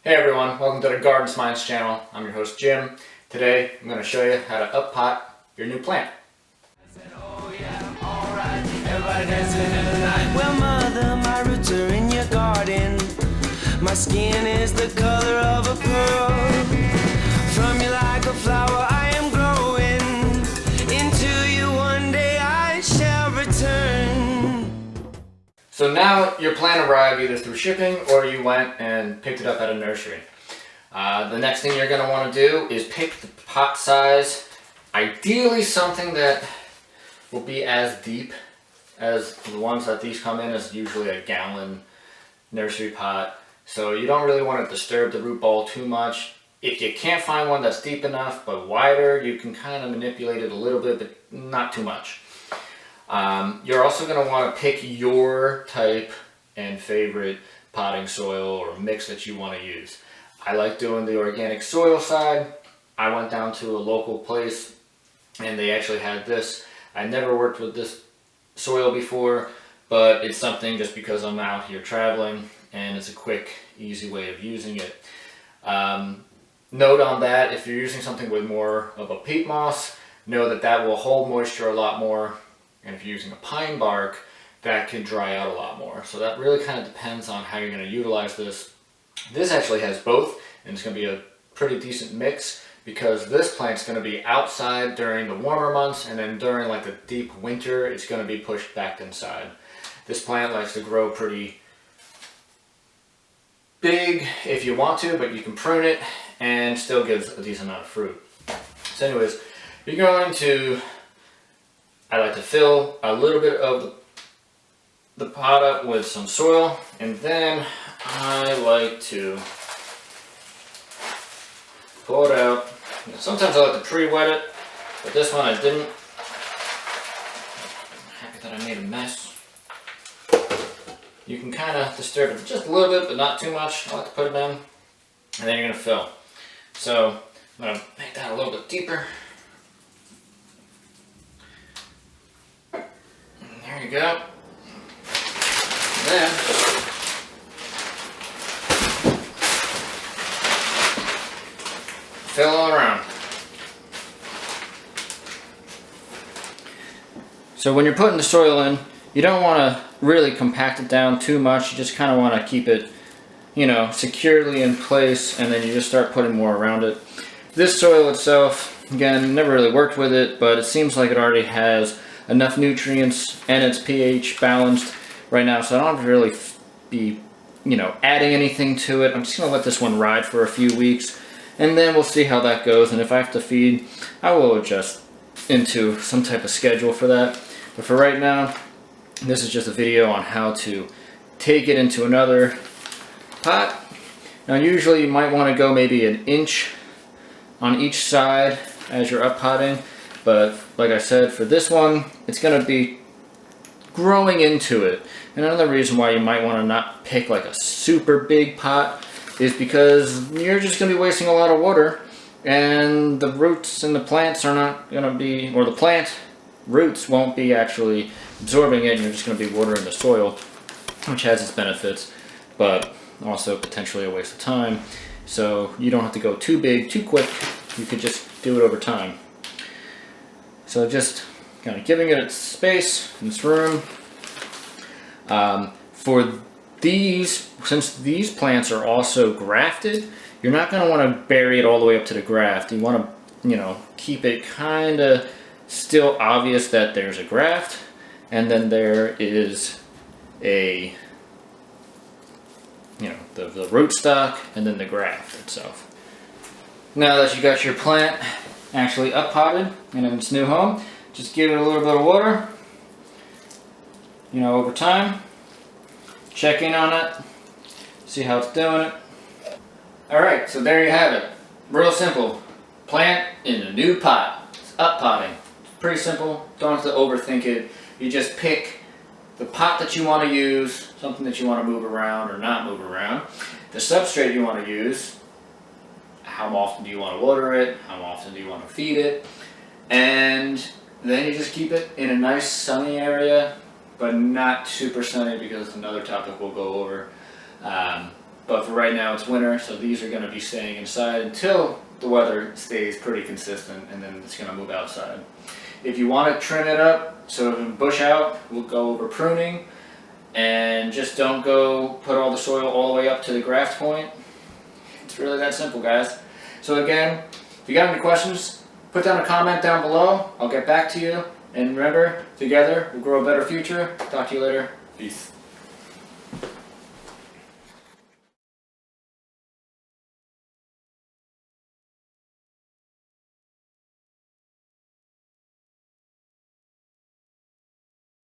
Hey everyone, welcome to the Garden Science channel. I'm your host Jim. Today I'm going to show you how to up pot your new plant. Well, mother, my roots are in your garden. My skin is the color of a pearl. From you like a flower I am growing. Into you one day I shall return. So now your plant arrived either through shipping or you went and picked it up at a nursery. The next thing you're going to want to do is pick the pot size. Ideally something that will be as deep as the ones that these come in, is usually a gallon nursery pot. So you don't really want to disturb the root ball too much. If you can't find one that's deep enough but wider, you can kind of manipulate it a little bit, but not too much. You're also going to want to pick your type and favorite potting soil or mix that you want to use. I like doing the organic soil side. I went down to a local place and they actually had this. I never worked with this soil before, but it's something just because I'm out here traveling and it's a quick, easy way of using it. Note on that, if you're using something with more of a peat moss, know that that will hold moisture a lot more. And if you're using a pine bark, that can dry out a lot more. So that really kind of depends on how you're going to utilize this. This actually has both, and it's going to be a pretty decent mix because this plant's going to be outside during the warmer months, and then during like the deep winter, it's going to be pushed back inside. This plant likes to grow pretty big if you want to, but you can prune it and still gives a decent amount of fruit. So anyways, you're going to, I like to fill a little bit of the pot up with some soil, and then I like to pull it out. Sometimes I like to pre-wet it, but this one I didn't. I'm happy that I made a mess. You can kind of disturb it just a little bit, but not too much. I like to put it in, and then you're going to fill. So I'm going to make that a little bit deeper. There you go. And then fill all around. So when you're putting the soil in, you don't want to really compact it down too much. You just kind of want to keep it, securely in place, and then you just start putting more around it. This soil itself, again, never really worked with it, but it seems like it already has enough nutrients and its pH balanced right now, so I don't have to really be, adding anything to it. I'm just going to let this one ride for a few weeks, and then we'll see how that goes, and if I have to feed, I will adjust into some type of schedule for that. But for right now, this is just a video on how to take it into another pot. Now usually you might want to go maybe an inch on each side as you're up potting, but like I said, for this one, it's going to be growing into it. And another reason why you might want to not pick like a super big pot is because you're just going to be wasting a lot of water, and the roots and the plants are not going to be, or the plant roots won't be actually absorbing it, and you're just going to be watering the soil, which has its benefits, but also potentially a waste of time. So you don't have to go too big, too quick. You could just do it over time. So just kind of giving it its space, its room. For these, since these plants are also grafted, you're not going to want to bury it all the way up to the graft. You want to, keep it kind of still obvious that there's a graft, and then there is a, the rootstock, and then the graft itself. Now that you got your plant actually up potted and in its new home, just give it a little bit of water, over time. Check in on it, see how it's doing it. Alright, so there you have it. Real simple. Plant in a new pot. It's up potting. It's pretty simple. Don't have to overthink it. You just pick the pot that you want to use, something that you want to move around or not move around, the substrate you want to use, how often do you want to water it, how often do you want to feed it, and then you just keep it in a nice sunny area, but not super sunny because it's another topic we'll go over. But for right now it's winter, so these are going to be staying inside until the weather stays pretty consistent, and then it's going to move outside. If you want to trim it up so it can bush out, we'll go over pruning. And just don't go put all the soil all the way up to the graft point. It's really that simple, guys. So again, if you got any questions, put down a comment down below. I'll get back to you. And remember, together we'll grow a better future. Talk to you later. Peace.